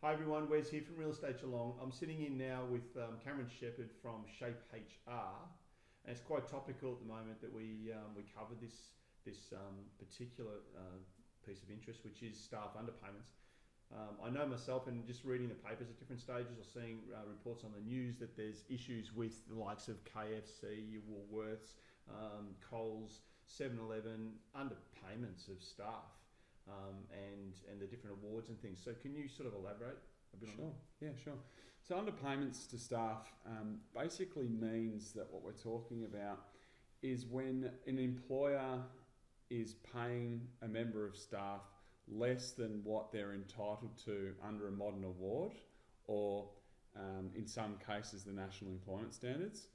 Hi everyone, Wes here from Real Estate Geelong. I'm sitting in now with Cameron Shepherd from Shape HR, and it's quite topical at the moment that we cover this particular piece of interest, which is staff underpayments. I know myself, and just reading the papers at different stages or seeing reports on the news, that there's issues with the likes of KFC, Woolworths, Coles, 7-Eleven, underpayments of staff. And the different awards and things. So can you sort of elaborate a bit on that? Sure, yeah, sure. So underpayments to staff basically means that what we're talking about is when an employer is paying a member of staff less than what they're entitled to under a modern award, or in some cases the National Employment Standards.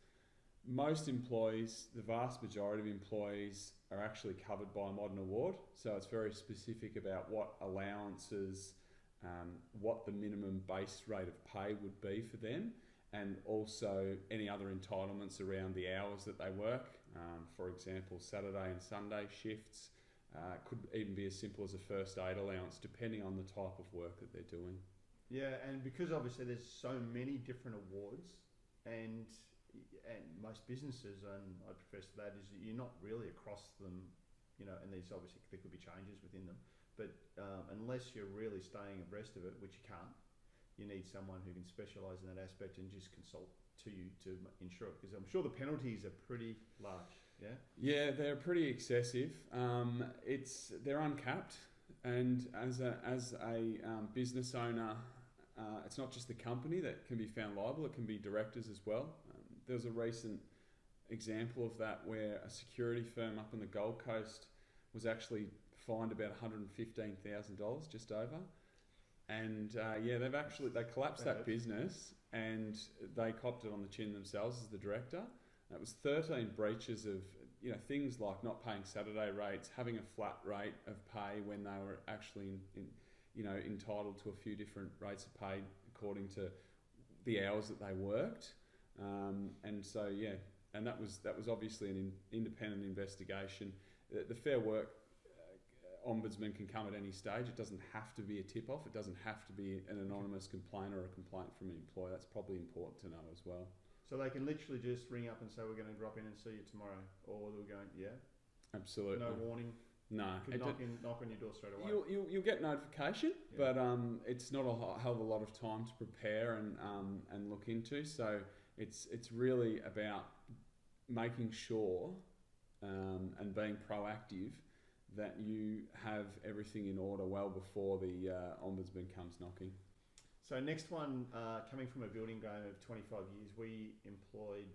Most employees, the vast majority of employees, are actually covered by a modern award, so it's very specific about what allowances, what the minimum base rate of pay would be for them, and also any other entitlements around the hours that they work. For example, Saturday and Sunday shifts, could even be as simple as a first aid allowance, depending on the type of work that they're doing. Yeah, and because obviously there's so many different awards, and most businesses, and I profess that, is that you're not really across them, and there's obviously, there could be changes within them, but unless you're really staying abreast of it, which you can't, you need someone who can specialise in that aspect and just consult to you to ensure it, because I'm sure the penalties are pretty large. Yeah, they're pretty excessive. They're uncapped, and as a business owner, it's not just the company that can be found liable, it can be directors as well. There was a recent example of that where a security firm up on the Gold Coast was actually fined about $115,000, just over. And they collapsed that business, and they copped it on the chin themselves as the director. It was 13 breaches of things like not paying Saturday rates, having a flat rate of pay when they were actually entitled to a few different rates of pay according to the hours that they worked. And that was obviously an independent investigation. The Fair Work Ombudsman can come at any stage. It doesn't have to be a tip-off. It doesn't have to be an anonymous complaint or a complaint from an employer. That's probably important to know as well. So they can literally just ring up and say, we're going to drop in and see you tomorrow, or they're going, yeah? Absolutely. No warning? No. Could knock on your door straight away? You'll get notification, but it's not a hell of a lot of time to prepare and look into. So it's really about making sure and being proactive that you have everything in order well before the Ombudsman comes knocking. So next one, coming from a building game of 25 years, we employed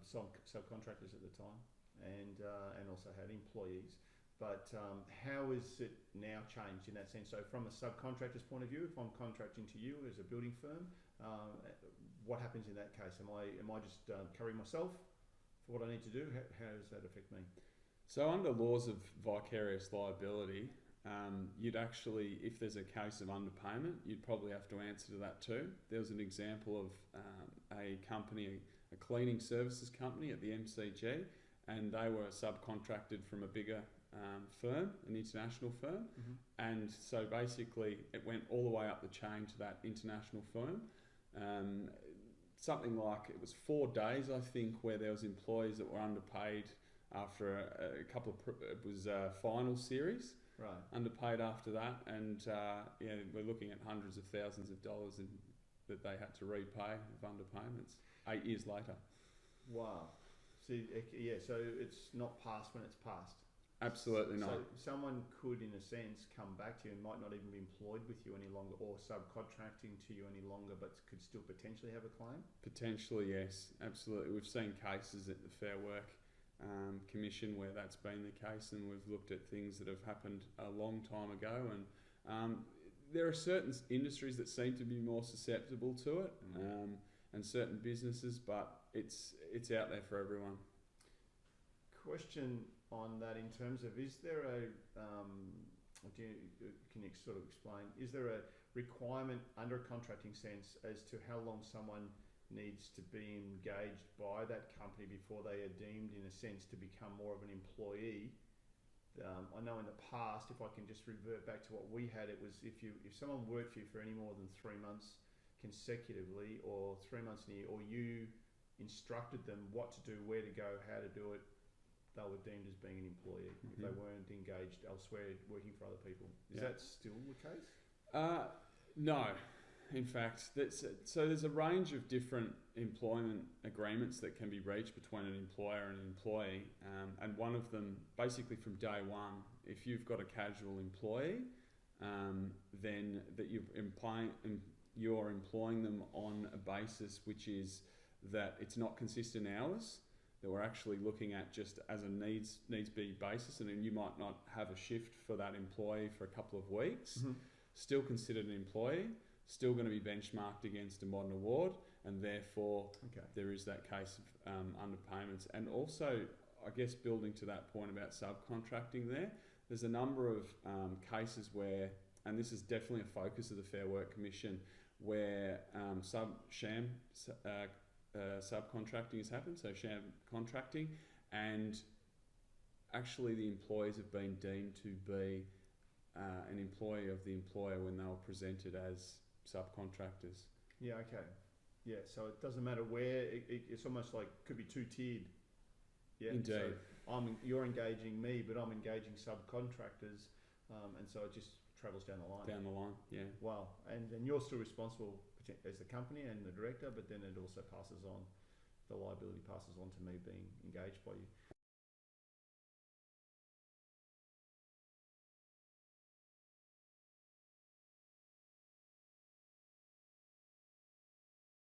some subcontractors at the time, and also had employees. But how is it now changed in that sense? So from a subcontractor's point of view, if I'm contracting to you as a building firm, what happens in that case? Am I just covering myself for what I need to do? How does that affect me? So under laws of vicarious liability, you'd actually, if there's a case of underpayment, you'd probably have to answer to that too. There was an example of a company, a cleaning services company at the MCG, and they were subcontracted from a bigger firm, an international firm. Mm-hmm. And so basically it went all the way up the chain to that international firm. Something like, it was 4 days, I think, where there was employees that were underpaid after a couple of, it was a final series. Right. Underpaid after that, and we're looking at hundreds of thousands of dollars that they had to repay of underpayments 8 years later. Wow. See, so it's not past when it's past. Absolutely not. So someone could, in a sense, come back to you and might not even be employed with you any longer, or subcontracting to you any longer, but could still potentially have a claim? Potentially, yes. Absolutely. We've seen cases at the Fair Work Commission where that's been the case, and we've looked at things that have happened a long time ago, and there are certain industries that seem to be more susceptible to it, and certain businesses, but it's out there for everyone. Question on that, in terms of, is there a can you sort of explain, is there a requirement under a contracting sense as to how long someone needs to be engaged by that company before they are deemed, in a sense, to become more of an employee I know in the past, if I can just revert back to what we had, it was if someone worked for you for any more than 3 months consecutively, or 3 months in a year, or you instructed them what to do, where to go, how to do it, they were deemed as being an employee if they weren't engaged elsewhere working for other people. Is that still the case? No. In fact, so there's a range of different employment agreements that can be reached between an employer and an employee, and one of them, basically from day one, if you've got a casual employee, then that you're employing them on a basis which is that it's not consistent hours, that we're actually looking at just as a needs be basis, and then you might not have a shift for that employee for a couple of weeks, still considered an employee, still going to be benchmarked against a modern award, and therefore there is that case of underpayments. And also, I guess building to that point about subcontracting there's a number of cases where, and this is definitely a focus of the Fair Work Commission, where subcontracting has happened, so sham contracting, and actually the employees have been deemed to be an employee of the employer when they were presented as subcontractors. Yeah, okay. Yeah, so it doesn't matter where, it's almost like, could be two-tiered. Yeah, indeed. So you're engaging me, but I'm engaging subcontractors, and so it just travels down the line. Down the line, yeah. Wow, and you're still responsible as the company and the director, but then it also passes on, the liability passes on to me being engaged by you.